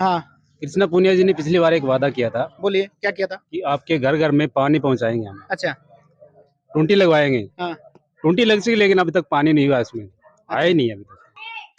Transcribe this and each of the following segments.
हाँ, कृष्णा पुनिया जी ने पिछली बार एक वादा किया था बोलिए क्या किया था? कि आपके घर घर में पानी पहुंचाएंगे हम, अच्छा, टूंटी लगवाएंगे। हाँ, टूंटी लग सी लेकिन अभी तक पानी नहीं हुआ इसमें, आया ही नहीं अभी तक।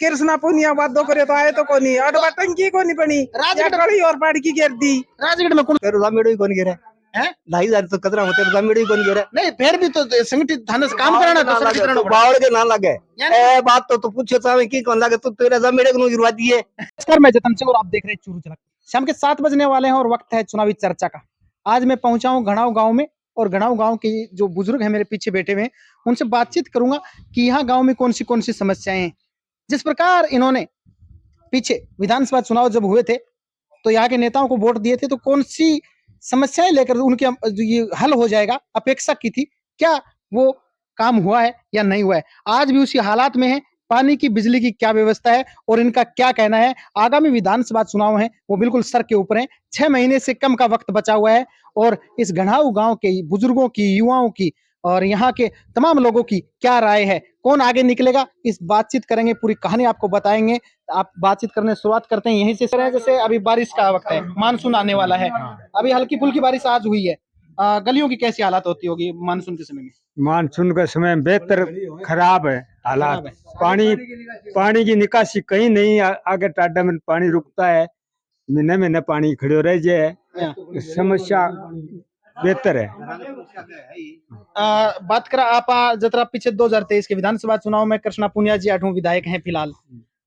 कृष्णा पुनिया वादो करे तो आए तो कोनी अडवा टंकी कोनी बनी राजगढ़- या गली और बाड़ की गिर दी राजगढ़ में कौन तेरे जामेड़ो ही कौन गिरा है? 2,500 तो कतरा होते जामेड़ो ही कौन गिरा नहीं फिर भी तो संगठित थाने से काम कराना तो संगठित रहना पड़ेगा। बावड़ के ना लगे यानी- ए बात तो पूछो चाहे की कौन लगे तू तेरा जामेड़े को गिरवा दिए। नमस्कार, मैं जतन सिंह और आप देख रहे हैं चूरू झलक। शाम के 7 बजने वाले हैं और वक्त है चुनावी चर्चा का। आज मैं पहुंचा हूं घड़ाव गांव में और घड़ाव गांव के जो बुजुर्ग हैं मेरे पीछे बैठे हुए हैं उनसे बातचीत करूंगा कि यहाँ गांव में कौन सी समस्याएं हैं। जिस प्रकार इन्होंने पीछे विधानसभा चुनाव जब हुए थे तो यहाँ के नेताओं को वोट दिए थे तो कौन सी समस्याएं लेकर उनके ये हल हो जाएगा अपेक्षा की थी, क्या वो काम हुआ है या नहीं हुआ है। आज भी उसी हालात में है। पानी की बिजली की क्या व्यवस्था है और इनका क्या कहना है। आगामी विधानसभा चुनाव है वो बिल्कुल सर के ऊपर है। 6 महीने से कम का वक्त बचा हुआ है और इस घड़ाऊ गांव के बुजुर्गों की, युवाओं की और यहाँ के तमाम लोगों की क्या राय है, कौन आगे निकलेगा, इस बातचीत करेंगे, पूरी कहानी आपको बताएंगे। आप बातचीत करने शुरुआत करते हैं यहीं से। जैसे अभी बारिश का वक्त है, मानसून आने वाला है, अभी हल्की फुल्की बारिश आज हुई है। गलियों की कैसी हालात होती होगी मानसून के समय में? मानसून का समय बेहतर खराब है हालात। खराब है। पानी की निकासी कहीं नहीं। आगे टाडा में पानी रुकता है, महीने महीने पानी खड़े रह जाए, समस्या बेहतर है। बात करा आप जरा पीछे 2023 के विधानसभा चुनाव में कृष्णा पुनिया जी 8वें विधायक हैं फिलहाल।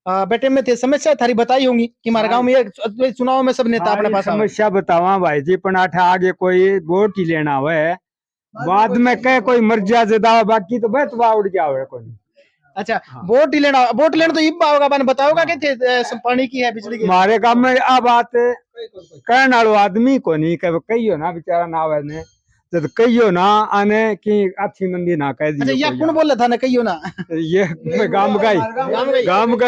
बेटे में थे, समस्या थारी बताई होंगी कि हमारे गांव में ये चुनाव में सब नेता अपने पास आवे। समस्या बतावा भाई जी, पण आगे कोई वोट ही लेना हुआ बाद में कह कोई मर जा बाकी तो बस उड़ गया हुआ कोई। अच्छा, वोट लेना तो इब होगा, मैंने बताओगा कि पानी की है, बिजली की। हमारे गांव में आ बात कहने वालो आदमी को नहीं कहियो ना बेचारा ना आवे ने तो कहियो ना आने की अच्छी मंदी ना कह दी। अच्छा, या कौन बोल रहा था ना कहियो ना ये गांव का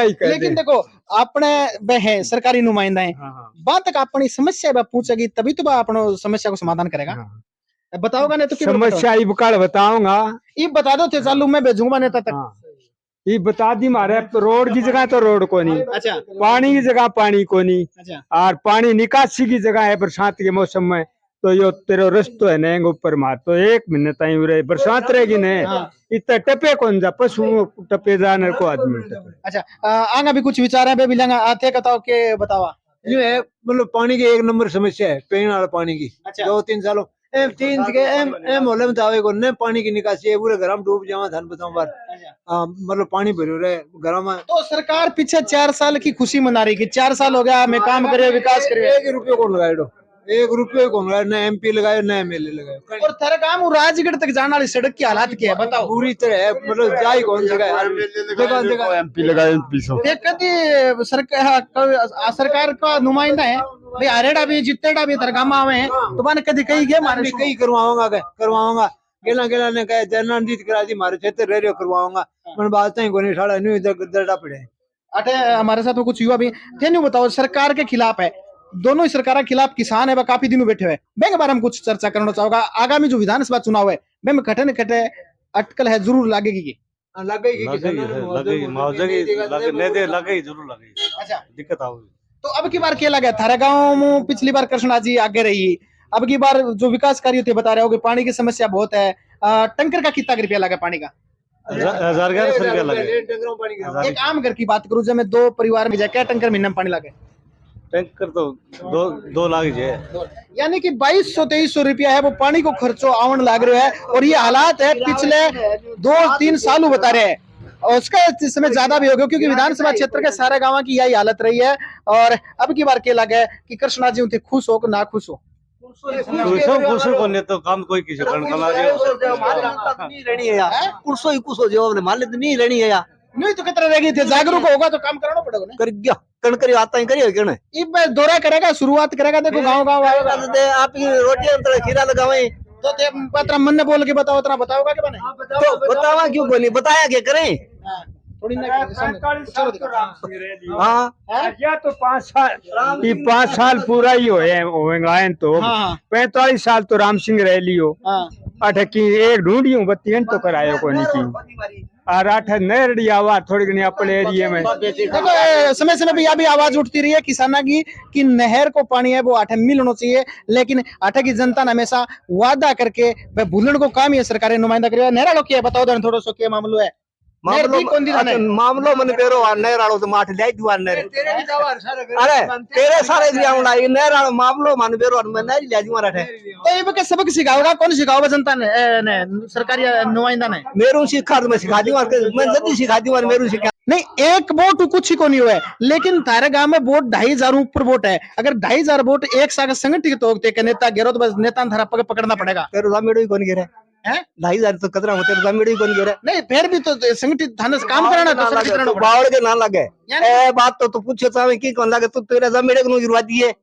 ही कह लेकिन देखो अपने वह है सरकारी नुमाइंदा है, बात तक अपनी समस्या बा पूछेगी तभी तो बा अपनो समस्या को समाधान करेगा। बताओगा नहीं तो समस्या इब कल बताऊंगा। ये बता दो थे चालू मैं भेजूंगा नेता तक। ये बता दी मारे रोड की जगह तो रोड को नहीं, अच्छा, पानी की जगह पानी को नहीं, अच्छा, और पानी निकासी की जगह है बरसात के मौसम में तो यो तेरो रस्तो है नेंग ऊपर मार तो 1 महीने ताई उरे बरसात रहेगी ने इतना टपे कौन जा पशु टपे जाने को आदमी टपे। अच्छा, आगे भी कुछ विचार है बे बिलंगा आते बताओ के बतावा। ये है मतलब पानी की 1 नंबर समस्या है, पीने वाला पानी की। अच्छा। 2-3 सालों मोहल्ले में तावे को ने पानी की निकासी है, पूरे घर में डूब जावा धन बताऊं बार। मतलब पानी भरो रहे घर में। तो सरकार पीछे 4 साल की खुशी मना रही कि 4 साल हो गया मैं काम करे, विकास करे। 1 रुपये को लगाए 1 रुपये को लगाए, न MP लगाए न MLA लगाए। और तेरे काम राजगढ़ तक जाने वाली सड़क की हालात क्या है बताओ। पूरी तरह है, मतलब जाई कौन जगह MP लगाए कदी सरकार का नुमाइंदा है भाई, हरेड़ा भी जितेड़ा भी तेरे काम आवे हैं तो मैंने कदी कही गए मारे कई करवाऊंगा गेला ने कहा जन्नत करा दी मारे क्षेत्र रह करवाऊंगा मन बात ही कोनी साला न्यू दरड़ा पड़े। अटे हमारे साथ में कुछ युवा भी थे। नहीं बताओ सरकार के खिलाफ है, दोनों ही सरकार के खिलाफ किसान है वह काफी दिनों बैठे हुए। बैंक बारे में कुछ चर्चा करना चाहूंगा। आगामी जो विधानसभा चुनाव है वे में कटे न कटे अटकल है जरूर लगेगी। अच्छा, दिक्कत आओगी तो अब की बार क्या लगा थारा गांव में? पिछली बार कृष्णा जी आगे रही, अब की बार जो विकास कार्य थे बता रहे हो कि पानी की समस्या बहुत है। टंकर का कितना रुपया लगा पानी का? 1000 रुपया लगे। एक आम घर की बात करूं जब मैं 2 परिवार में जाए क्या टंकर महीने में पानी लगे? टैंकर तो 2 लाख है, यानी कि 2200-2300 रुपया है वो पानी को खर्चो आवन लाग रहा है। और ये हालात है पिछले 2-3 सालों बता रहे हैं और उसका इस समय ज्यादा भी हो गया क्योंकि विधानसभा क्षेत्र के सारे गांव की यही हालत रही है। और अब की बार क्या लगे कि कृष्णा जी उनसे खुश हो कि ना खुश हो? तो काम कोई किसी नहीं रहनी है यार, कुर्सो ही कुछ हो जाओ अपने मान ले नहीं रहनी है यार। नहीं तो कितना रह गई थे, जागरूक होगा तो काम कराना पड़ेगा ना। कर गया कणकरी आता ही करिए क्यों नहीं ये दौरा करेगा, शुरुआत करेगा, देखो गांव आएगा आप रोटी खीरा लगावे तो पत्र मन ने बोल के बताओ उतना बताओगा कि बने तो बतावा क्यों बोली बताया क्या करें। थोड़ी ना या तो 5 साल पूरा ही होएगा तो 45 साल तो राम सिंह रह लियो। अठ की एक ढूंढियो बत्ती तो करायो को नहीं की और आठ नहर आवा थोड़ी घनी अपने एरिया में। देखो समय समय पे यह भी आवाज उठती रही है किसाना की कि नहर को पानी है वो आठे मिलना चाहिए, लेकिन आठे की जनता ने हमेशा वादा करके वह भूलन को काम ही है सरकारी नुमाइंदा करे। नहर वालों की है, बताओ दन थोड़ा सो क्या मामलो है। नहर दी कौन दी थाने? मामलो मन पेरो नहर आलो तो माठ ले दुआ नहर अरे तेरे सारे दिया उड़ा नहर आलो मामलो मन पेरो मैं नहर ले दुआ रहे। तो ये के सबक सिखाओगा कौन सिखाओगा जनता ने सरकारी नुमाइंदा ने? मेरू सिखा तो मैं सिखा दूंगा, मैं जल्दी सिखा दूंगा मेरू सिखा। नहीं एक वोट कुछ ही को नहीं हुआ है, लेकिन थारे गांव में वोट 2,500 ऊपर वोट है। अगर 2,500 वोट एक साथ संगठित होते के नेता गिरो तो बस नेता थारा पग पकड़ना पड़ेगा। तेरे दामेड़ो ही कौन गिरे है 2,500 तो कतरा होते दामेड़ो ही कौन गिरे। नहीं फिर भी तो संगठित थाने से काम कराना तो संगठित रहना पड़ेगा। बावड़ के ना लगे ए बात तो पूछो तो की कौन लगे तू तेरे दामेड़े को गिरवा दिए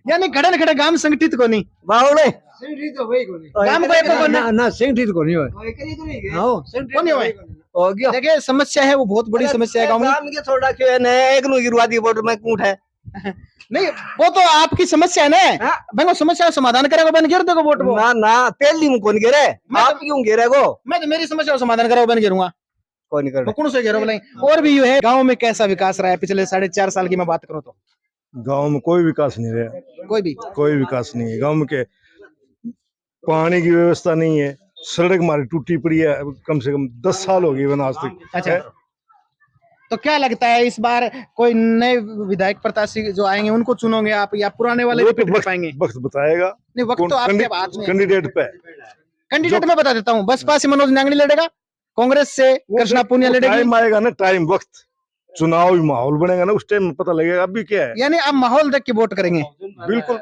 यानी खड़े खड़े गांव संगठित को नहीं बावड़े काम को एको को ना ना संगठित को नहीं होए हां को नहीं हुए। हो गया देखिए समस्या है वो बहुत बड़ी समस्या है गांव में। जान के थोड़ा के ने एक नु गिरवा दिए वोट में कूट है नहीं वो तो आपकी समस्या है ना, मैं वो समस्या का समाधान करेगा बन गिर देगा वोट वो। ना ना पहली में कौन गिरे आप क्यों गिरे गो मैं तो मेरी समस्या का समाधान करेगा बन गिरूंगा कौन कर कौन से गिरो बोले। और भी ये है गांव में कैसा विकास रहा है पिछले 4.5 साल की मैं बात करूं तो? गांव में कोई विकास नहीं रहा, कोई विकास नहीं है गांव में। के पानी की व्यवस्था नहीं है, सड़क हमारी टूटी पड़ी है, कम से कम 10 साल हो गए बना आज तक। अच्छा तो क्या लगता है इस बार कोई नए विधायक प्रत्याशी जो आएंगे उनको चुनोगे आप या पुराने वाले वो रिपीट तो कर पाएंगे? वक्त बताएगा। नहीं वक्त तो आपके हाथ में है। कैंडिडेट पे कैंडिडेट में बता देता हूँ, बसपा से मनोज नांगड़ी लड़ेगा, कांग्रेस से कृष्णा पुनिया लड़ेगी। टाइम आएगा ना, टाइम वक्त चुनावी माहौल बनेगा ना, उस टाइम पता लगेगा अभी क्या है। यानी आप माहौल देख के वोट करेंगे? बिल्कुल।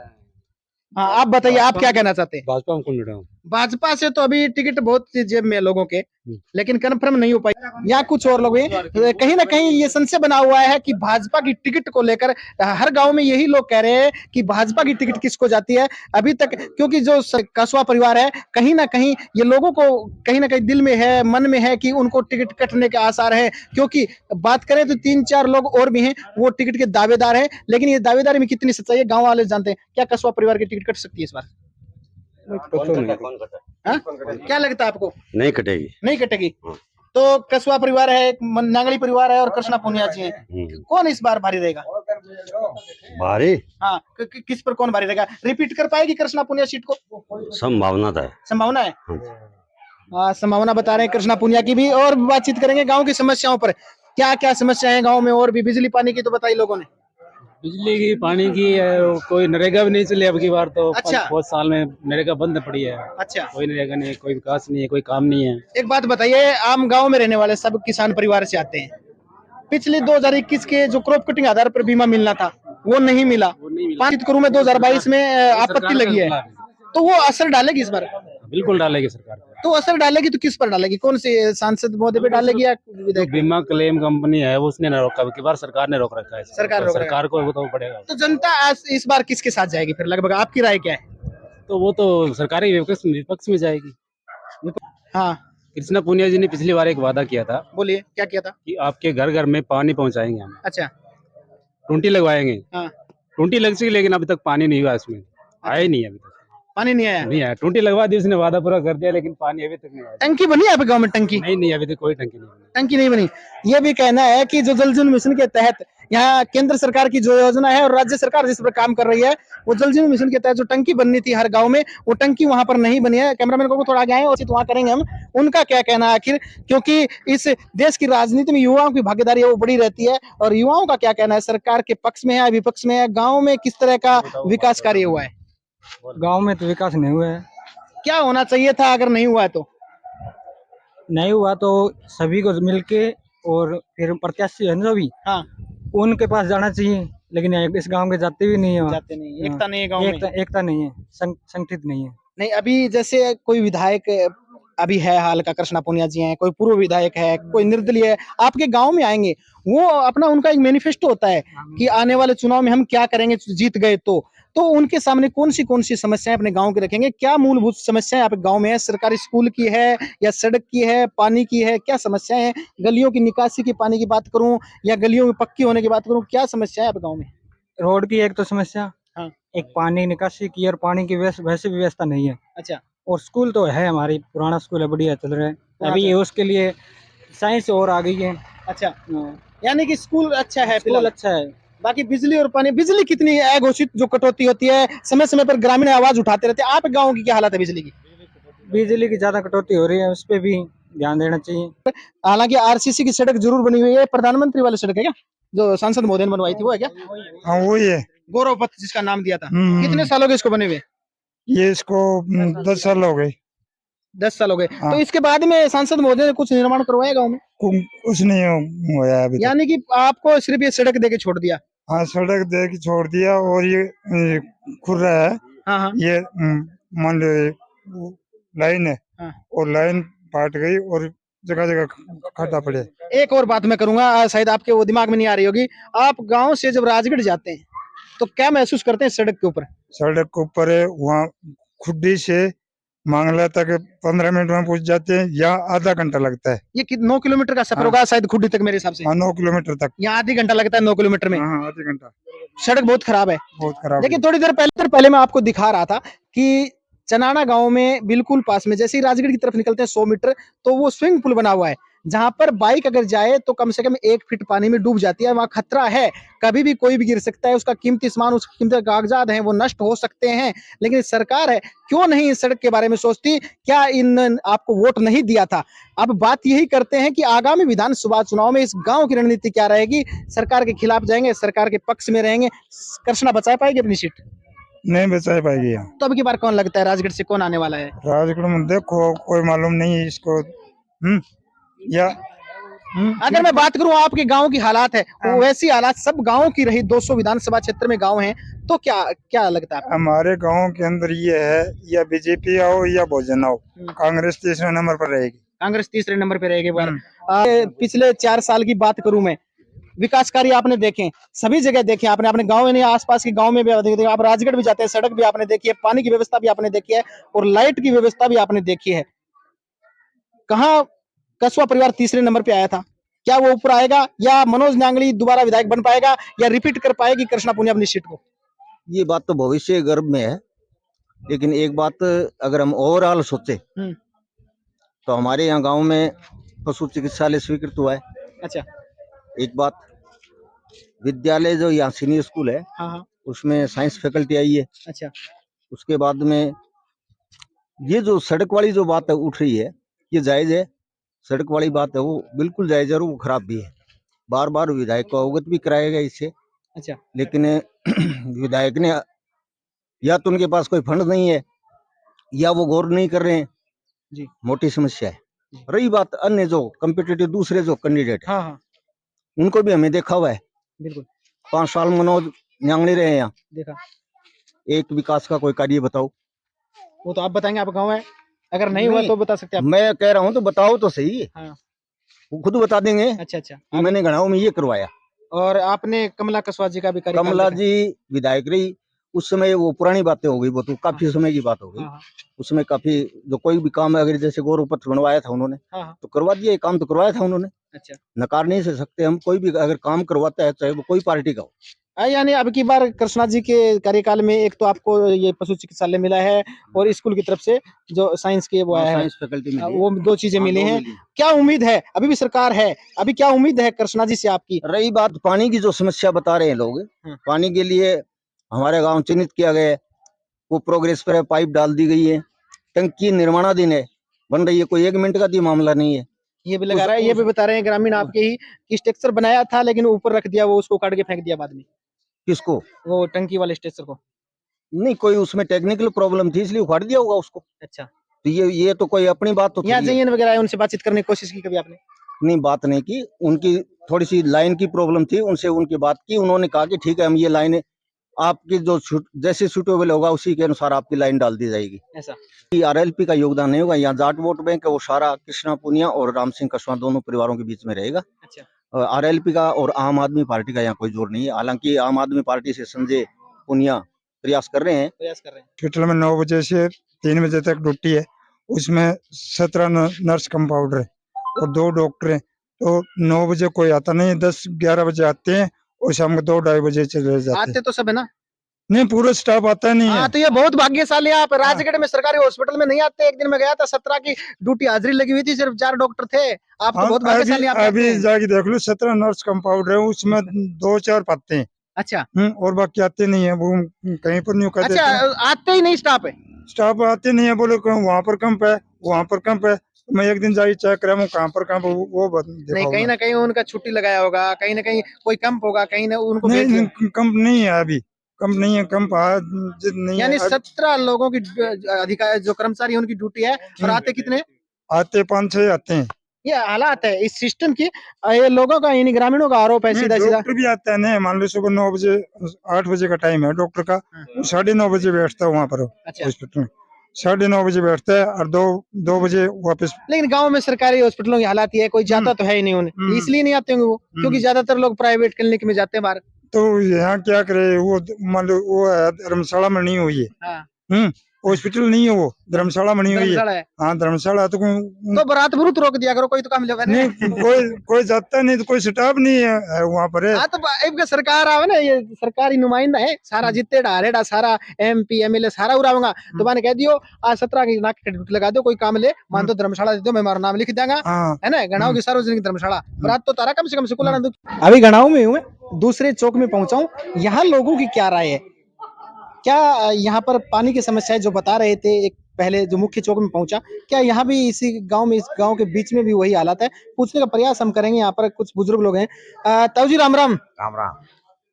हाँ आप बताइए आप क्या कहना चाहते हैं? भाजपा में कौन लड़ा हूँ? भाजपा से तो अभी टिकट बहुत सी जेब में है लोगों के, लेकिन कंफर्म नहीं हो पाई। या कुछ और लोग हैं कहीं ना कहीं ये संशय बना हुआ है कि भाजपा की टिकट को लेकर हर गांव में यही लोग कह रहे हैं कि भाजपा की टिकट किसको जाती है अभी तक, क्योंकि जो कसवा परिवार है कहीं ना कहीं ये लोगों को कहीं ना कहीं दिल में है, मन में है कि उनको टिकट कटने के आसार है। क्योंकि बात करें तो 3-4 लोग और भी हैं वो टिकट के दावेदार है, लेकिन ये दावेदारी में कितनी सच्चाई है गाँव वाले जानते हैं। क्या कसवा परिवार की टिकट कट सकती है इस बार? क्या लगता है आपको? नहीं कटेगी। नहीं कटेगी। तो कसवा परिवार है, एक नांगड़ी परिवार है और कृष्णा पुनिया जी है, कौन इस बार भारी रहेगा? भारी हाँ किस पर कौन भारी रहेगा? रिपीट कर पाएगी कृष्णा पुनिया सीट को? संभावना है। संभावना है। हाँ संभावना बता रहे हैं कृष्णा पुनिया की भी। और बातचीत करेंगे गांव की समस्याओं पर, क्या क्या समस्या है गांव में। और भी बिजली पानी की तो बताई लोगों ने। बिजली की पानी की कोई नरेगा भी नहीं चले अब की बार तो। अच्छा। बहुत साल में नरेगा बंद पड़ी है। अच्छा कोई नरेगा नहीं, कोई विकास नहीं है, कोई काम नहीं है। एक बात बताइए, आम गांव में रहने वाले सब किसान परिवार से आते हैं, पिछले 2021 के जो क्रॉप कटिंग आधार पर बीमा मिलना था वो नहीं मिला। 5 करोड़ में 2022 में आपत्ति लगी है, तो वो असर डालेगी इस बार? बिल्कुल डालेगी सरकार। तो असर डालेगी तो किस पर डालेगी? कौन से सांसद मोदी पे डालेगी या विधायक? बीमा क्लेम कंपनी है उसने न रोका, की बार सरकार ने रोक रखा है। सरकार को बताना पड़ेगा। तो जनता इस बार किसके साथ जाएगी फिर लगभग? आपकी राय क्या है? तो वो तो सरकारी विपक्ष में जाएगी। हाँ कृष्णा पुनिया जी ने पिछली बार एक वादा किया था। बोलिए क्या किया था? कि आपके घर घर में पानी पहुंचाएंगे हम। अच्छा टूंटी लगवाएंगे। हाँ टूंटी लग चुकी लेकिन अभी तक पानी नहीं हुआ इसमें, आया ही नहीं अभी तक। पानी नहीं आया? नहीं आया। टूंटी लगवा दी उसने, वादा पूरा कर दिया लेकिन पानी अभी तक नहीं आया। टंकी बनी है आपके गाँव में? टंकी नहीं अभी तक कोई टंकी नहीं बनी। टंकी नहीं बनी। ये भी कहना है कि जो जल जीवन मिशन के तहत यहाँ केंद्र सरकार की जो योजना है और राज्य सरकार जिस पर काम कर रही है, वो जल जीवन मिशन के तहत जो टंकी बननी थी हर गांव में, वो टंकी वहां पर नहीं बनी है। कैमरामैन को थोड़ा आगे आए और वहां करेंगे हम, उनका क्या कहना है आखिर, क्योंकि इस देश की राजनीति में युवाओं की भागीदारी है वो बड़ी रहती है। और युवाओं का क्या कहना है, सरकार के पक्ष में है विपक्ष में है, गाँव में किस तरह का विकास कार्य हुआ है? गांव में तो विकास नहीं हुआ है। क्या होना चाहिए था अगर नहीं हुआ है तो? नहीं हुआ तो सभी को मिलके और फिर प्रत्याशी है ना सभी, हाँ उनके पास जाना चाहिए, लेकिन इस गांव के जाते भी नहीं है। जाते नहीं, एकता नहीं है गाँव में। एकता नहीं है, संगठित नहीं है। नहीं अभी जैसे कोई विधायक अभी है हाल का कृष्णा पुनिया जी हैं, कोई पूर्व विधायक है, कोई निर्दलीय है, आपके गांव में आएंगे, वो अपना उनका एक मैनिफेस्टो होता है कि आने वाले चुनाव में हम क्या करेंगे जीत गए तो उनके सामने कौन सी समस्याएं अपने गांव के रखेंगे? क्या मूलभूत समस्याएं आपके गांव में है? सरकारी स्कूल की है या सड़क की है, पानी की है, क्या समस्याएं हैं? गलियों की निकासी की पानी की बात करूं या गलियों में पक्की होने की बात करूं, क्या समस्या है आपके गाँव में? रोड की एक तो समस्या, हाँ। एक पानी निकासी की और पानी की वैसे व्यवस्था नहीं है। अच्छा और स्कूल तो है, हमारी पुराना स्कूल है, बढ़िया चल रहा है। अभी उसके लिए साइंस और आ गई है। अच्छा, यानी कि स्कूल अच्छा है स्कूल फिलहाल। अच्छा है। बाकी बिजली और पानी, बिजली कितनी अघोषित जो कटौती होती है, समय समय पर ग्रामीण आवाज उठाते रहते हैं, आप गाँव की क्या हालत है बिजली की? बिजली की ज्यादा कटौती हो रही है, उस पे भी ध्यान देना चाहिए। हालांकि आरसीसी की सड़क जरूर बनी हुई है, प्रधानमंत्री वाली सड़क है क्या, जो सांसद मोदी ने बनवाई थी, वो है क्या? हाँ वही है। गौरव पथ जिसका नाम दिया था। हम्म। कितने साल हो गए इसको बने हुए? ये इसको 10 साल हो गए। 10 साल हो गए। हाँ। तो इसके बाद में सांसद मोदी ने कुछ निर्माण करवाया गाँव में? कुछ नहीं हुआ अभी तक। यानी कि आपको सिर्फ ये सड़क दे के छोड़ दिया? हाँ सड़क दे के छोड़ दिया, और ये खुर्रा है, हाँ हाँ ये मान लो ये लाइन है, हाँ। और लाइन पाट गई, और जगह जगह खड्डा पड़े। एक और बात मैं करूंगा, शायद आपके वो दिमाग में नहीं आ रही होगी। आप गांव से जब राजगढ़ जाते हैं तो क्या महसूस करते हैं सड़क के ऊपर? सड़क के ऊपर है, वहाँ खुड्डी से मांगला तक 15 मिनट में पहुंच जाते हैं, या आधा घंटा लगता है। ये 9 किलोमीटर का सफर हाँ। होगा शायद खुड्डी तक मेरे हिसाब से। हाँ 9 किलोमीटर तक। यहाँ आधी घंटा लगता है 9 किलोमीटर में। हाँ आधा घंटा। सड़क बहुत खराब है। बहुत खराब लेकिन है। थोड़ी देर पहले मैं आपको दिखा रहा था कि चनाना गांव में बिल्कुल पास में, जैसे ही राजगढ़ की तरफ निकलते हैं 100 मीटर, तो वो स्विमिंग पूल बना हुआ है, जहां पर बाइक अगर जाए तो कम से कम 1 फीट पानी में डूब जाती है। वहां खतरा है, कभी भी कोई भी गिर सकता है, उसका कीमती सामान, उसके कीमती कागजात हैं, वो नष्ट हो सकते हैं। लेकिन सरकार है, क्यों नहीं इस सड़क के बारे में सोचती? क्या इन आपको वोट नहीं दिया था? अब बात यही करते हैं कि आगामी विधानसभा चुनाव में इस गांव की रणनीति क्या रहेगी? सरकार के खिलाफ जाएंगे, सरकार के पक्ष में रहेंगे? कृष्णा बचा पाएगी अपनी सीट? नहीं बचा पाएगी यहाँ। तो अब की बार कौन लगता है राजगढ़ से कौन आने वाला है? राजगढ़ में देखो कोई मालूम नहीं है इसको। या अगर मैं बात करूं आपके गांव की हालात है, वो वैसी हालात सब गांवों की रही। 200 विधानसभा क्षेत्र में गांव हैं, तो क्या क्या लगता है आपको? हमारे गांव के अंदर ये है, या बीजेपी आओ या बहुजन आओ, कांग्रेस तीसरे नंबर पर रहेगी। कांग्रेस तीसरे नंबर पे रहेगी बार। पिछले 4 साल की बात करूं मैं, विकास कार्य आपने देखे, सभी जगह देखे आपने, अपने गांव में नहीं, आसपास के गांव में भी देखे, आप राजगढ़ भी जाते हैं, सड़क भी आपने देखी है, पानी की व्यवस्था भी आपने देखी है, और लाइट की व्यवस्था भी आपने देखी है। कहाँ कस्बा परिवार तीसरे नंबर पे आया था? क्या वो ऊपर आएगा, या मनोज नांगली दोबारा विधायक बन पाएगा, या रिपीट कर पाएगी कृष्णा पुनिया अपनी सीट को? ये बात तो भविष्य गर्भ में है, लेकिन एक बात अगर हम ओवरऑल सोचे तो हमारे यहाँ गांव में पशु चिकित्सालय स्वीकृत हुआ है। अच्छा। एक बात, विद्यालय जो यहाँ सीनियर स्कूल है, हाँ। उसमें साइंस फैकल्टी आई है। अच्छा। उसके बाद में ये जो सड़क वाली जो बात है उठ रही है, ये जायज है। सड़क वाली बात है वो बिल्कुल जायज है, और वो खराब भी है। बार बार विधायक को अवगत भी कराया गया इससे। अच्छा। लेकिन विधायक ने, या तो उनके पास कोई फंड नहीं है, या वो गौर नहीं कर रहे हैं जी। मोटी समस्या है। रही बात अन्य जो कम्पिटिटिव दूसरे जो कैंडिडेट है, हाँ। उनको भी हमें देखा हुआ है। बिल्कुल 5 साल मनोज न्यांगड़ी रहे हैं यहाँ, देखा। एक विकास का कोई कार्य बताओ। वो तो आप बताएंगे, आप गाँव है, अगर नहीं हुआ तो बता सकते हैं आप। मैं कह रहा हूँ तो बताओ तो सही। हाँ। वो खुद बता देंगे। अच्छा। कि मैंने गढ़ाऊ में ये करवाया। और आपने कमला कसवा जी का भी कार्यकाल कमला देखा? जी विधायक रही उस समय, वो पुरानी बातें हो गई, वो तो काफी समय की बात हो गई। हाँ। उसमें काफी जो कोई भी काम अगर जैसे गौरव पत्र बनवाया था उन्होंने, हाँ। तो करवा दिया, ये काम तो करवाया था उन्होंने। अच्छा। नकार नहीं से सकते हम, कोई भी अगर काम करवाता है चाहे वो कोई पार्टी का हो। यानी अब की बार कृष्णा जी के कार्यकाल में एक तो आपको ये पशु चिकित्सालय मिला है, और स्कूल की तरफ से जो साइंस के वो आया है, साइंस फैकल्टी में वो 2 चीजें मिली हैं। क्या उम्मीद है, अभी भी सरकार है, अभी क्या उम्मीद है कृष्णा जी से आपकी? रही बात पानी की जो समस्या बता रहे हैं लोग, पानी के लिए हमारे गांव चिन्हित किया गया है, वो प्रोग्रेस पर है, पाइप डाल दी गई है, टंकी निर्माणाधीन है, बन रही है, कोई 1 मिनट का भी मामला नहीं है। ये भी लगा रहा है, ये भी बता रहे हैं ग्रामीण आपके ही कि स्ट्रक्चर बनाया था लेकिन ऊपर रख दिया, वो उसको काट के फेंक दिया बाद में। किसको? वो टंकी वाले स्ट्रक्चर को। नहीं, कोई उसमें टेक्निकल प्रॉब्लम थी इसलिए उखाड़ दिया होगा उसको। अच्छा। तो ये तो कोई अपनी बात तो यहाँ थोड़ी है। जयन वगैरह है, उनसे बातचीत करने की कोशिश की कभी आपने? नहीं, बात नहीं की, उनकी थोड़ी सी लाइन की प्रॉब्लम थी, उनसे उनकी बात की, उन्होंने कहा कि ठीक है, हम ये लाइन आपकी जो जैसे सूटेबल होगा उसी के अनुसार आपकी लाइन डाल दी जाएगी। ऐसा आरएलपी का योगदान नहीं होगा, यहाँ जाट वोट बैंक है वो सारा कृष्णा पुनिया और राम सिंह कस्वा दोनों परिवारों के बीच में रहेगा। अच्छा। आरएलपी का और आम आदमी पार्टी का यहाँ कोई जोर नहीं है। हालांकि आम आदमी पार्टी से संजय पुनिया प्रयास कर रहे हैं। हॉस्पिटल में 9 बजे से 3 बजे तक ड्यूटी है, उसमें 17 नर्स कंपाउंडर है और 2 डॉक्टर हैं। तो 9 बजे कोई आता नहीं है, 10-11 बजे आते हैं और शाम को 2-2:30 बजे चले जाते हैं। आते तो सब है ना? नहीं पूरा स्टाफ आता नहीं हाँ, है। तो ये बहुत भाग्यशाली है आप। राजगढ़ में सरकारी हॉस्पिटल में नहीं आते। एक दिन में गया था, 17 की ड्यूटी हाजिरी लगी हुई थी, सिर्फ 4 डॉक्टर थे। आप तो बहुत भाग्यशाली आप अभी कहते हैं। जाके देख लो 17 नर्स कंपाउंडर है, उसमें 2-4 पत्ते हैं। अच्छा और बाकी आते नहीं है, वो कहीं पर नहीं कहते। अच्छा, आते ही नहीं स्टाफ है। स्टाफ आते नहीं है, बोले वहाँ पर कैंप है, वहाँ पर कैंप है। मैं एक दिन जाके चेक कराया, कहाँ पर कैंप वो नहीं, कहीं ना कहीं उनका छुट्टी लगाया होगा, कहीं ना कहीं कोई कैंप होगा, कहीं ना उनको भेज दिया। नहीं कैंप नहीं है अभी, कैंप नहीं है, कैंप नहीं यानी है। 17 लोगों की अधिकारी जो कर्मचारी है उनकी ड्यूटी है, और आते कितने? आते 5-6 आते हैं। ये हालात है इस सिस्टम की। ये लोगों का, यानी ग्रामीणों का आरोप है सीधा सीधा। डॉक्टर भी आता है ना, मान लो सुबह 9 बजे 8 बजे का टाइम है डॉक्टर का, 9:30 बजे बैठता है वहाँ पर अच्छा। हॉस्पिटल में। 9:30 बजे बैठता है और 2 बजे वापस। लेकिन गांव में सरकारी हॉस्पिटलों की हालात ये है, कोई जाता तो है ही नहीं उन्हें, इसलिए नहीं आते होंगे वो, क्योंकि ज्यादातर लोग प्राइवेट क्लिनिक में जाते हैं बाहर। तो यहाँ क्या करे वो, मान लो वो है धर्मशाला में नहीं हुई है। हाँ, हॉस्पिटल नहीं है वो, धर्मशाला में नहीं हुई धर्मशाला है। है। हाँ धर्मशाला है, तो बारात बुरुत रोक दिया करो, कोई तो काम लेगा नहीं कोई जाता नहीं, तो कोई स्टाफ नहीं है वहाँ पर। हाँ, तो एक सरकार आवे ना, ये सरकारी नुमाइंदा है सारा, जितने डारेडा सारा MP MLA सारा उड़ाऊंगा। तो मैंने कह दियो आज 17 की नाक की ड्यूटी लगा दो, कोई काम ले, मान दो धर्मशाला दे दो, मैं हमारा नाम लिख देंगा, है ना। गणाव की सार्वजनिक धर्मशाला, बारात तो तारा कम से कम सुकुला ना। अभी गणाव में हूँ मैं, दूसरे चौक में पहुंचा हूँ। यहाँ लोगों की क्या राय है, क्या यहाँ पर पानी की समस्या है जो बता रहे थे एक पहले जो मुख्य चौक में पहुंचा, क्या यहाँ भी इसी गांव में, इस गांव के बीच में भी वही हालत है? पूछने का प्रयास हम करेंगे। यहाँ पर कुछ बुजुर्ग लोग हैं। ताऊ जी राम राम। राम राम।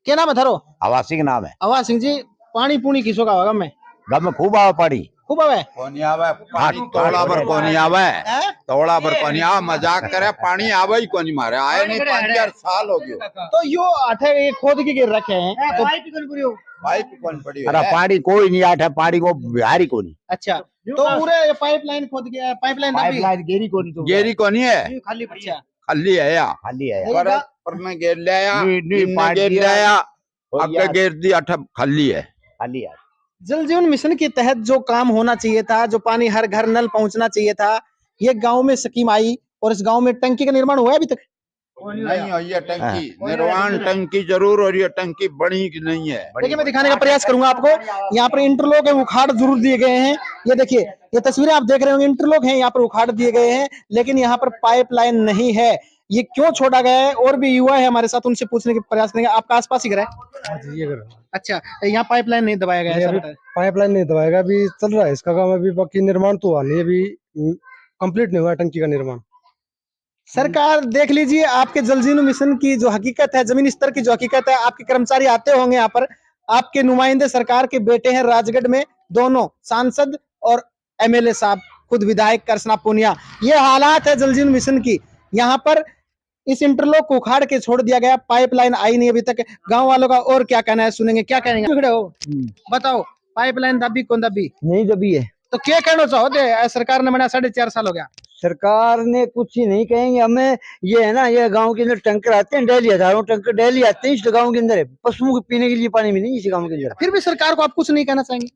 क्या नाम है थारो? आवासी का नाम है। आवाज सिंह जी, पानी पूनी किसो का होगा? मैं गम में खूब आवा पड़ी। खूब आवे। कोनी आवे पानी तोड़ा पर कोनी आवे, तोड़ा पर कोनी आवे। मजाक करे, पानी आवे ही कोनी मारे, आए नहीं 5-4 साल हो गयो। तो यो आठे ये खोद के गिर रखे हैं, तो पाइप कौन पड़ी अरे पानी कोई नहीं आठ है, पानी को बिहारी को नहीं। अच्छा, तो पूरे पाइपलाइन खोद के, पाइपलाइन पाइपलाइन गेरी को नहीं, तो गेरी कोनी है, खाली बच्चा खाली है या खाली है। पर ने गेर लिया, नहीं, ने पानी गेर दिया। लिया, और अब यार- गेर दी अठ खाली है। खाली है। जल जीवन मिशन के तहत जो काम होना चाहिए था, जो पानी हर घर नल पहुंचना चाहिए था, ये गांव में स्कीम आई और इस गांव में टंकी का निर्माण हुआ है अभी तक? नहीं हो ये टंकी निर्माण, टंकी जरूर हो रही है, टंकी बनी की नहीं है। देखिए, मैं दिखाने का प्रयास करूंगा आपको। यहाँ पर इंटरलॉक है, उखाड़ जरूर दिए गए हैं। ये देखिए, ये तस्वीरें आप देख रहे होंगे, इंटरलॉक हैं, यहाँ पर उखाड़ दिए गए हैं, लेकिन यहाँ पर पाइपलाइन नहीं है। ये क्यों छोड़ा गया है? और भी युवा है हमारे साथ, उनसे पूछने के प्रयास करेंगे। आपका आसपास ही घर है? अच्छा, यहाँ पाइपलाइन नहीं दबाया गया है? पाइपलाइन नहीं दबाएगा, अभी चल रहा है इसका काम, अभी बाकी निर्माण तो हुआ नहीं, अभी कंप्लीट नहीं हुआ टंकी का निर्माण। सरकार देख लीजिए, आपके जल जीवन मिशन की जो हकीकत है, जमीन स्तर की जो हकीकत है, आपके कर्मचारी आते होंगे यहाँ पर, आपके नुमाइंदे सरकार के बेटे हैं राजगढ़ में, दोनों सांसद और MLA साहब, खुद विधायक कृष्णा पुनिया। ये हालात है जल जीवन मिशन की। यहाँ पर इस इंटरलॉक को उखाड़ के छोड़ दिया गया, पाइपलाइन आई नहीं अभी तक। गांव वालों का और क्या कहना है, सुनेंगे क्या कहेंगे। खड़े हो, बताओ, पाइपलाइन दबी कौन दबी? नहीं दबी है। तो क्या कहना चाहो दे? सरकार ने मना 4.5 साल हो गया। सरकार ने कुछ ही नहीं कहेंगे हमें। ये है ना, ये गांव के अंदर टंकर आते हैं डेली, हजारों टंकर डेली आते हैं इस गांव के अंदर। पशुओं को पीने के लिए पानी भी नहीं इस गांव के अंदर। फिर भी सरकार को आप कुछ नहीं कहना चाहेंगे?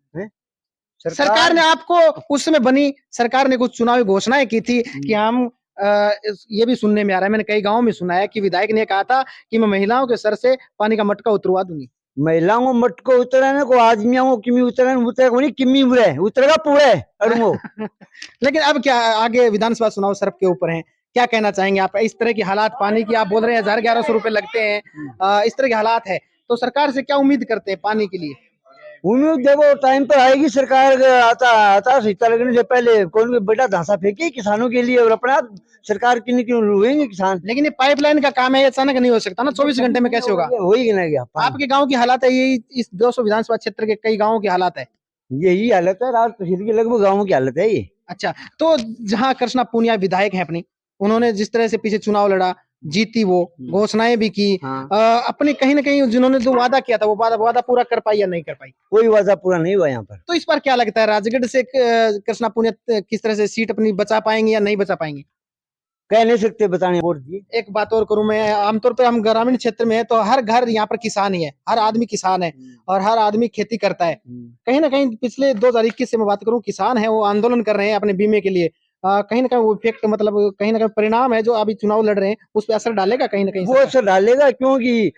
सरकार ने सरकार आपको उस समय बनी, सरकार ने कुछ चुनावी घोषणाएं की थी कि हम ये भी सुनने में आ रहा है, मैंने कई गांवों में सुना है कि विधायक ने कहा था कि मैं महिलाओं के सर से पानी का मटका उतरवा दूंगी। महिलाओं को मटको उतराने को, आदमियों को किमी उतराने उतरेगा नहीं, किमी उतरे उतरेगा पूरे अड़मो। लेकिन अब क्या, आगे विधानसभा चुनाव सर के ऊपर है, क्या कहना चाहेंगे आप? इस तरह की हालात, पानी की आप बोल रहे हैं 1100 रुपए लगते हैं, इस तरह के हालात है, तो सरकार से क्या उम्मीद करते हैं पानी के लिए? उम्मीद देखो टाइम पर आएगी सरकार। आता सीता लगने से पहले कौन भी बड़ा धांसा फेंके किसानों के लिए, और अपना सरकार के क्यों रुएंगे किसान। लेकिन ये पाइपलाइन का काम है, ये अचानक नहीं हो सकता ना, 24 घंटे में कैसे होगा? हो ही नहीं गया। आपके गांव की हालात है यही, इस 200 विधानसभा क्षेत्र के कई गांवों की हालात है यही हालत है, राज तहसील के लगभग गाँव की हालत है ये। अच्छा, तो जहां कृष्णा पुनिया विधायक हैं अपनी, उन्होंने जिस तरह से पीछे चुनाव लड़ा, जीती, वो घोषणाएं भी की, अपने कहीं ना कहीं जिन्होंने जो वादा किया था वो वादा पूरा कर पाई या नहीं कर पाई? कोई वादा पूरा नहीं हुआ यहाँ पर। तो इस बार क्या लगता है, राजगढ़ से कृष्णा पुनिया किस तरह से सीट अपनी बचा पाएंगे या नहीं बचा पाएंगे? कह नहीं सकते, बताने वोट दिए। एक बात और करूं मैं, आमतौर पर हम ग्रामीण क्षेत्र में है तो हर घर यहाँ पर किसान ही है, हर आदमी किसान है और हर आदमी खेती करता है। कहीं ना कहीं पिछले 2021 से मैं बात करूं, किसान है वो आंदोलन कर रहे हैं अपने बीमे के लिए, कहीं ना कहीं वो इफेक्ट मतलब कहीं ना कहीं परिणाम है जो अभी चुनाव लड़ रहे हैं उस पर असर डालेगा कहीं ना कहीं वो असर डालेगा, क्योंकि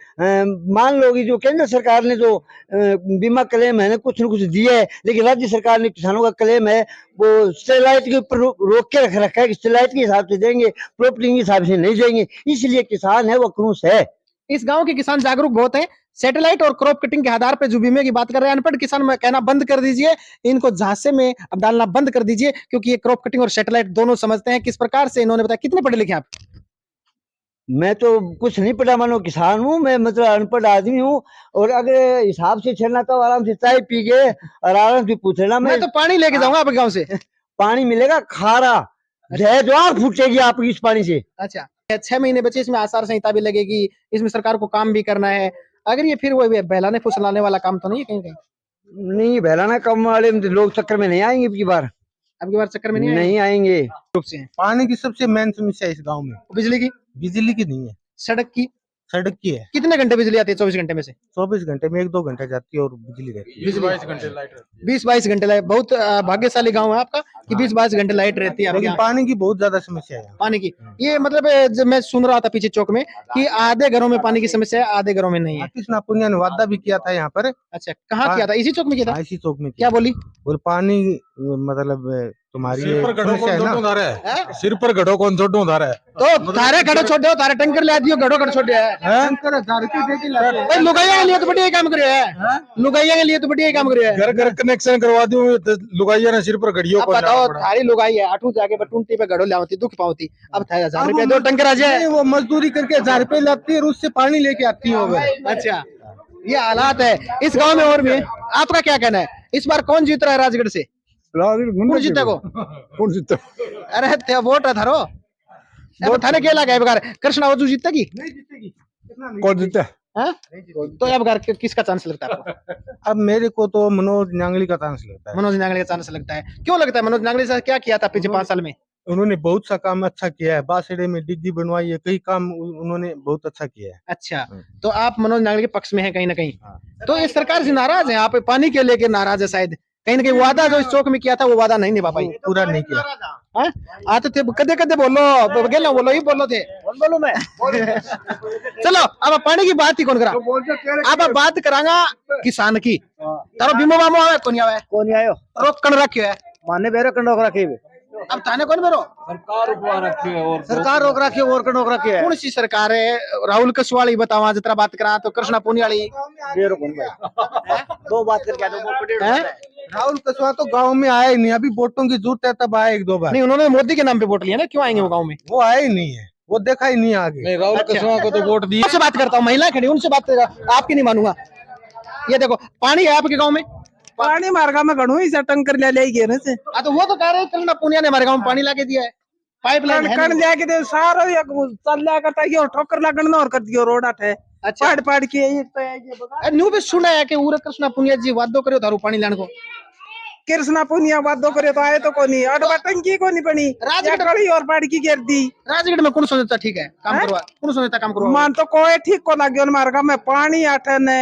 मान लो कि जो केंद्र सरकार ने जो बीमा क्लेम है ना कुछ न कुछ दिया है, लेकिन राज्य सरकार ने किसानों का क्लेम है वो स्टेलाइट के ऊपर रोक के रख रखा है कि स्टेलाइट के हिसाब से देंगे, प्रॉपर्टी के हिसाब से नहीं देंगे, इसलिए किसान है वो क्रूस है। इस गांव के किसान जागरूक बहुत हैं। सैटेलाइट और क्रॉप कटिंग के आधार पे जो बीमे की बात कर रहे हैं अनपढ़ किसान में कहना बंद कर दीजिए, इनको झांसे में अब डालना बंद कर दीजिए, क्योंकि ये क्रॉप कटिंग और सैटेलाइट दोनों समझते हैं। किस प्रकार से इन्होंने बताया, कितने पढ़े लिखे आप? मैं तो कुछ नहीं पढ़ा, मानो किसान हूँ मैं, मतलब अनपढ़ आदमी हूँ, और अगर हिसाब से छेड़ना तो आराम से चाय पी के और आराम से पूछ लेना। मैं तो पानी लेके जाऊंगा आपके गाँव से। पानी मिलेगा खारा, जहर फूटेगी आपकी इस पानी से। अच्छा, 6 महीने बचे, इसमें आचार संहिता भी लगेगी, इसमें सरकार को काम भी करना है। अगर ये फिर वो बहलाने फुसलाने वाला काम तो नहीं है कहीं कहीं? नहीं, बहलाना कम वाले लोग चक्कर में नहीं आएंगे अब की बार चक्कर में नहीं आएंगे। रूप से पानी की सबसे मेन समस्या इस गांव में बिजली की, बिजली की नहीं है, सड़क की। सड़क की है। कितने घंटे बिजली आती है 24 घंटे में से? 24 घंटे में 1-2 घंटे जाती है और बिजली रहती है। 22 घंटे लाइट रहती है। 20-22 घंटे लाइट। बहुत भाग्यशाली गांव है आपका कि 20-22 घंटे लाइट रहती है आपके लेकिन यहाँ। पानी की बहुत ज्यादा समस्या है। पानी की ये मतलब जब मैं सुन रहा था पीछे चौक में कि आधे घरों में पानी की समस्या है, आधे घरों में नहीं है। कृष्णा पुनिया ने वादा भी किया था यहाँ पर। अच्छा, कहाँ किया था? इसी चौक में किया था? इसी चौक में क्या बोली? और पानी मतलब तुम्हारी सिर पर घड़ो समस्या कौन है ना। छोटो धारा है, सिर पर घड़ो कौन छोटो धारा है। तो तारे घड़ो छोड़ दो, तारे टंकर ले दियो, घड़ो घड़ छोड़ दिया है। भाई लुगाइया के लिए तो बढ़िया काम करे है, लुगाइया के लिए तो बढ़िया काम करे है। घर घर कनेक्शन करवा दूं, लुगाइया ने सिर पर घड़ियों अब को बताओ, थारी लुगाई है, आठू जाके बटूंटी पे घड़ो लाती, दुख पाती। अब 1000 रुपया दो, टंकर आ जाए। वो मजदूरी करके 1000 रुपए लाती है और उससे पानी लेके आती है। अच्छा, ये हालात है इस गांव में। और भी है। आपका क्या कहना है, इस बार कौन जीत रहा है राजगढ़ से? कौन जीता को? कौन जीता? अरे ते वोट है थारो, अब थाने क्या लगा है बगार? कृष्णा वजू जीता की? कौन जीता? हाँ? तो अब बगार किसका चांस लगता है आपको? अब मेरे को तो मनोज नांगली का चांस लगता है। मनोज नांगले का चांस लगता है। क्यों लगता है? मनोज नांगले से क्या किया था पिछले 5 साल में? उन्होंने बहुत सा काम अच्छा किया है, बासड़े में डिग्गी बनवाई है, कई काम उन्होंने बहुत अच्छा किया है। अच्छा, तो आप मनोज नांगले के पक्ष में हैं कहीं ना कहीं। तो इस सरकार से नाराज हैं आप? पानी के लेके नाराज है शायद, कहीं ना कहीं वादा जो इस चौक में किया था वो वादा नहीं निभा पाई, पूरा नहीं किया। हाँ? आते थे कदे कदे बोलो गेलो, बोलो ही बोलो थे, बोलो मैं चलो अब पानी की बात ही कौन करा, अब बात करांगा किसान की। तारो बीमो बामो आवे कोनी आवे? कौन आयो? रोक कन रखियो है, माने बेरो कंडोक रखे, अब थाने कौन बेरो? सरकार रोक रखी और कंडोक रखे है। कौन सी सरकार है? राहुल कसवाड़ी बतावा जितना बात करा तो कृष्णा पुनियाली बेरो कौन भाई? दो बात करके आ दो। है? राहुल कसवा तो गांव में आया ही नहीं, अभी वोटों की जरूरत है तब आए 1-2 बार। नहीं, उन्होंने मोदी के नाम पे वोट लिया ना, क्यों आएंगे वो गाँव में? वो आए ही नहीं है, वो देखा ही नहीं आगे। नहीं, राहुल कसवा को तो वोट दिए। उनसे बात करता हूँ, महिला खड़ी उनसे बात करेगा, आपकी नहीं मानूंगा। ये देखो पानी है आपके गांव में? पानी मार्गा में घणो ही टंकर ले गए ना से। हाँ तो वो तो कह रहे हैं कृष्णा पुनिया ने हमारे गांव में पानी लाके दिया है, पाइपलाइन है कण नहीं। लेके दे सारो ये चल लिया करता है और ठोकर लगन ना और कर दियो रोड आठे। अच्छा, पाड़ पाड़ के ये तो है ये बगा। न्यू भी सुना है कि उरे कृष्णा पुनिया जी वादो करियो थारू पानी लाने को। कृष्णा पुनिया वादो करे तो आए तो कोनी अडवा टंकी कोनी बनी राजगढ़- कड़ी और पाड़ की गिर दी। राजगढ़ में कौन सोचता ठीक है काम करवा, कौन सोचता काम करवा? मान तो कोई ठीक को लाग्यो मार्गा में पानी आठे ने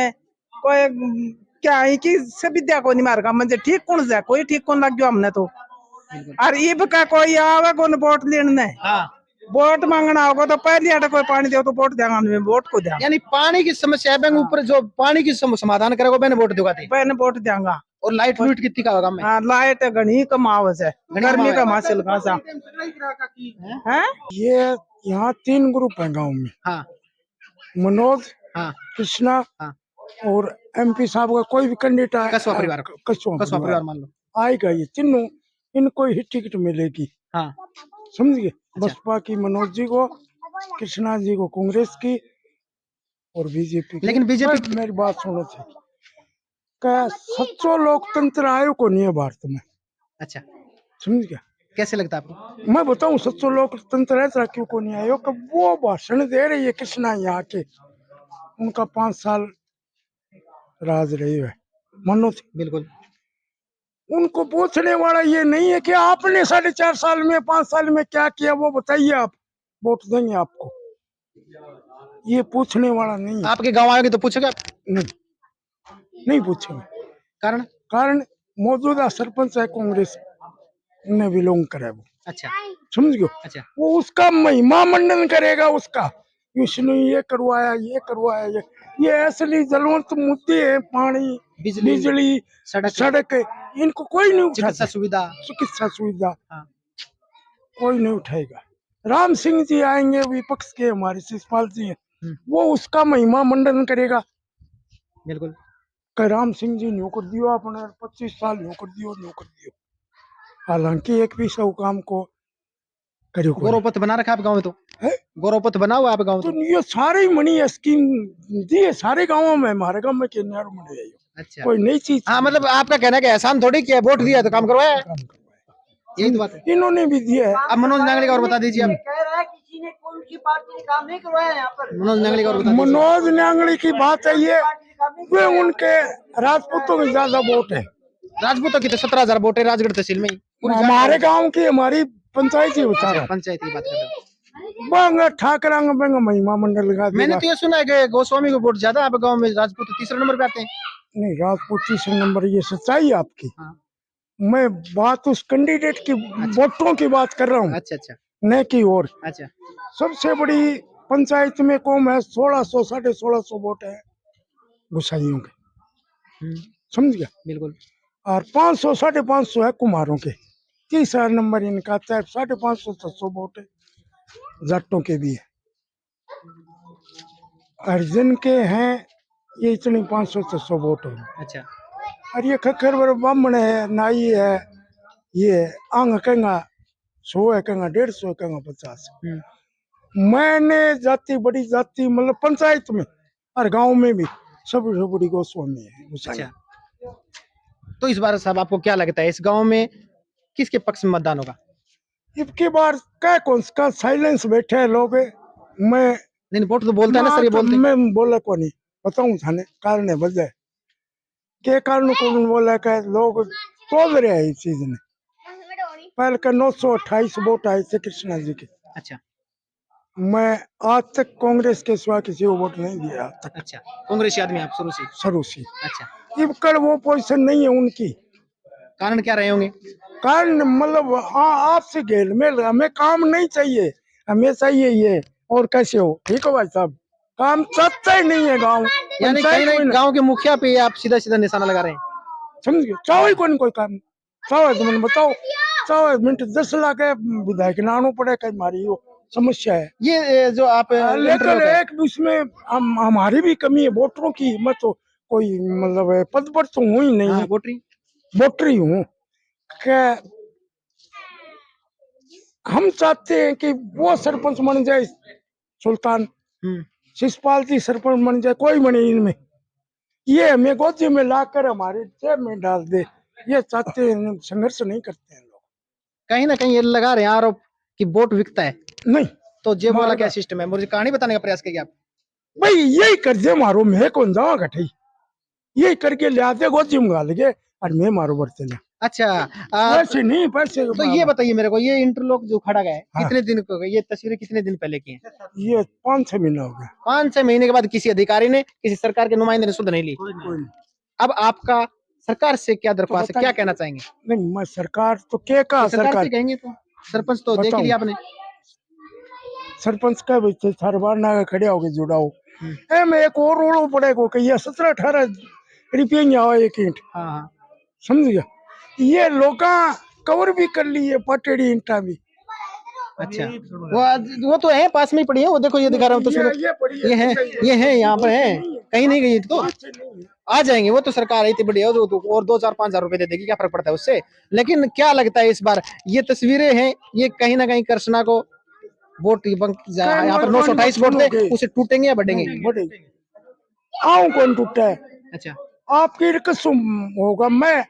कोई क्या है कि सुविधा कोनी मार्गा में ठीक कौन से कोई ठीक कौन लाग्यो हमने तो। और इब का कोई आवे कौन वोट लेने, हाँ, वोट मांगना होगा तो पहले आटे कोई पानी दे तो वोट देगा, वोट को देगा। यानी पानी की समस्या है ऊपर, जो पानी की समाधान करेगा मैंने वोट दूंगा। पहले वोट देगा। और लाइट लूट कितनी का होगा? हाँ, लाइट घनी कमाव है, गर्मी का हासिल खासा है। ये यहाँ 3 ग्रुप है गांव में। हाँ, मनोज, हाँ, कृष्णा, हाँ, और MP साहब का कोई भी कैंडिडेट आए, कसवा परिवार, कसवा परिवार मान लो आएगा, ये तीनों इनको ही टिकट मिलेगी। हाँ, समझिए, बसपा की मनोज जी को, कृष्णा जी को कांग्रेस की और बीजेपी की। लेकिन बीजेपी मेरी बात सुनो थे, क्या सच्चो लोकतंत्र आयो को नहीं है भारत में? अच्छा, समझ गया? कैसे लगता है आपको? मैं बताऊं सच्चो लोकतंत्र ऐसा क्यों को नहीं आयो कि वो भाषण दे रही है कृष्णा यहाँ के, उनका 5 साल राज रही है मनोज, बिल्कुल उनको पूछने वाला ये नहीं है कि आपने 4.5 साल में 5 साल में क्या किया, वो बताइए, आप वोट देंगे आपको, ये पूछने वाला नहीं है। आपके गांव आएंगे तो पूछेगा? नहीं पूछेंगे। कारण मौजूदा सरपंच है कांग्रेस ने बिलोंग करे वो। अच्छा समझ गयो। अच्छा वो उसका महिमा मंडन करेगा उसका, इसने ये करवाया ये असली जलवंत मुद्दे हैं, पानी बिजली सड़क इनको कोई नहीं चिकित्सा उठाता। चिकित्सा सुविधा हाँ। कोई नहीं उठाएगा। राम सिंह जी आएंगे विपक्ष के, हमारे शिषपाल जी हैं, वो उसका महिमा मंडन करेगा। बिल्कुल कि राम सिंह जी न्यू कर दियो आपने 25 साल न्यू कर दियो। हालांकि एक भी सब काम को करियो कोनी। गौरवपथ बना रखा है आप गाँव में तो है? गौरवपथ बना हुआ है आप गाँव तो तो ये सारे ही मनी स्कीम दी है सारे गाँवों में, हमारे गाँव में किन्यार मनी है। अच्छा कोई नई चीज हाँ मतलब आपका कहना है कि एहसान थोड़ी किया, वोट दिया तो काम करवाया है। काम करवाया। यही तो बात है। इन्होंने भी दिया है। अब मनोज नांगली का और बता दीजिए आप। कह रहा है किसी ने कौन सी पार्टी ने काम नहीं करवाया यहाँ पर। मनोज नांगली का और बता दीजिए। मनोज नांगली की बात है ये, वे उनके राजपूतों में ज्यादा वोट है। राजपूतों की तो 17,000 वोट है राजगढ़ तहसील में ही। हमारे गांव की हमारी पंचायत ही बता रहा पंचायत की बात कर रहे हो। बंग ठाकरांग बंग महिमा मंडल लगा मैंने देगा। तो ये सुना है कि गोस्वामी को वोट ज्यादा है, आप गाँव में राजपूत तीसरे नंबर पे आते हैं। नहीं राजपूत तीसरे नंबर, ये सच्चाई है आपकी। हाँ। मैं बात उस कैंडिडेट की वोटों की बात कर रहा हूँ, अच्छा अच्छा न की और। अच्छा सबसे बड़ी पंचायत में कौम है, 1600 1650 वोट है गुसाइयों के, समझ गया। बिल्कुल और 500 550 है कुमारों के। तीसरा नंबर इनका आता है, 550 700 वोट है जाटों के भी है। अर्जन के हैं ये इतनी 500 600 वोट हो। अच्छा और ये खखर ब्राह्मण है, नाई है, ये आंग कहंगा 100 है, कहंगा 150 है, कहंगा 50 है। मैंने जाति बड़ी जाति मतलब पंचायत में और गांव में भी सबसे बड़ी गोस्वामी है गुसाई। अच्छा तो इस बार साहब आपको क्या लगता है इस गांव में किसके पक्ष में मतदान होगा? इबकी बार क्या कौन सा साइलेंस बैठे हैं लोग। मैं नहीं वोट तो बोलता है ना सर, ये बोलते हैं। मैं बोला को नहीं बताऊं थाने कारण है वजह के कारण को बोला कि लोग तोल रहे हैं इस चीज ने। पहले का 928 वोट आए थे कृष्णा जी के। अच्छा मैं आज तक कांग्रेस के सिवा किसी को वोट नहीं दिया आज तक। अच्छा कांग्रेसी आदमी आप शुरू से। अच्छा अब कल वो पोजीशन नहीं है उनकी। कारण क्या रहे होंगे? कारण मतलब आपसे घेल में हमें काम नहीं चाहिए, हमें चाहिए ये। और कैसे हो ठीक हो भाई साहब, काम चलता ही नहीं है गाँव। यानी कहीं ना कहीं गांव के मुखिया पे आप सीधा सीधा निशाना लगा रहे हैं। समझ गए, चाहो ही कोई काम चाहो तो मैंने बताओ, चाहो मिनट 10 लाख है विधायक नानू पड़े कहीं हमारी वो समस्या है। ये जो आप लेकिन एक उसमें हमारी भी कमी है वोटरों की। मैं तो कोई मतलब पद पर तो हूँ ही नहीं। हाँ, वोटरी हूँ। हम चाहते हैं कि वो सरपंच बन जाए, सुल्तान शिषपाल जी सरपंच बन जाए, कोई बने इनमें, ये हमें गोदी में लाकर हमारे जेब में डाल दे, ये चाहते हैं। संघर्ष नहीं करते हैं लोग। कहीं ना कहीं ये लगा रहे हैं आरोप कि वोट बिकता है। नहीं तो जेब वाला क्या सिस्टम है, मुझे कहानी बताने का प्रयास करिए आप। भाई यही कर्जे मारो, मैं कौन जावा घटी, यही करके ले आते गोदी में गाल के और मैं मारो बढ़ते ना। अच्छा पैसे नहीं पैसे तो ये बताइए मेरे को, ये इंटरलॉक जो खड़ा गया है हाँ। कितने दिन को ये तस्वीरें कितने दिन पहले की हैं? ये 5-6 महीना हो गया। 5-6 महीने के बाद किसी अधिकारी ने, किसी सरकार के नुमाइंदे ने सुध नहीं ली। अब आपका सरकार से क्या दरख्वास्त है, क्या कहना चाहेंगे? नहीं मैं सरकार तो क्या कहा, सरकार से कहेंगे तो सरपंच तो देख लिया आपने। सरपंच का भी हर बार ना खड़े होके जुड़ाओ ए मैं एक और रोड़ो पड़ेगा कि ये 17-18 रुपये आवा एक ईंट। हाँ समझ गया, ये लोग कवर भी कर लिए पटेड़ी ईंटा भी। अच्छा वो तो है पास में ही पड़ी है, वो देखो ये दिखा रहा हूँ तो ये है यहाँ पर है, कहीं नहीं गई तो आ जाएंगे। वो तो सरकार आई थी बढ़िया, तो और 2-4-5 हज़ार रुपए दे देगी, क्या फर्क पड़ता है उससे। लेकिन क्या लगता है इस बार ये तस्वीरें हैं, ये कहीं ना कहीं कृष्णा को वोट यहाँ पर 928 वोट थे, उसे टूटेंगे या बढ़ेंगे? आओ कौन टूटा है? अच्छा आपकी कसम होगा मैं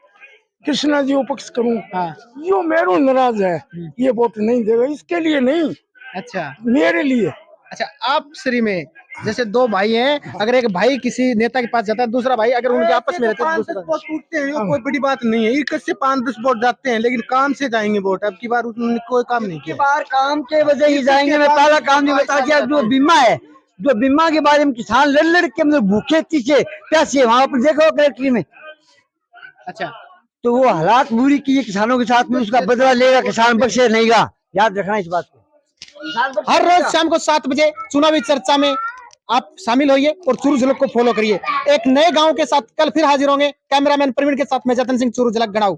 कृष्णा जी को पक्ष करूं। हाँ यो मेरू नाराज है, ये वोट नहीं देगा, इसके लिए नहीं, अच्छा मेरे लिए। अच्छा आप श्री में जैसे 2 भाई हैं, अगर एक भाई किसी नेता के पास जाता है, दूसरा भाई अगर उनके आपस में रहते हैं, टूटते हैं, कोई बड़ी बात नहीं है। इक्कीस से 5-10 वोट जाते हैं, लेकिन काम से जाएंगे वोट। अब की बार उन्होंने कोई काम नहीं किया। बार काम के वजह ही जाएंगे। मैं पहला काम नहीं बता दिया, जो बीमा है, जो बीमा के बारे में किसान लड़ के मतलब भूखे तीखे प्यासे वहां पर देखो कलेक्ट्री में। अच्छा तो वो हालात बुरी की किसानों के साथ में, उसका बदला लेगा किसान, बख्शे नहीं गा। याद रखना इस बात को। हर रोज शाम को 7 बजे चुनावी चर्चा में आप शामिल होइए और चूरू झलक को फॉलो करिए। एक नए गांव के साथ कल फिर हाजिर होंगे। कैमरामैन प्रवीण के साथ में जतन सिंह, चूरू झलक, गढ़ाऊ।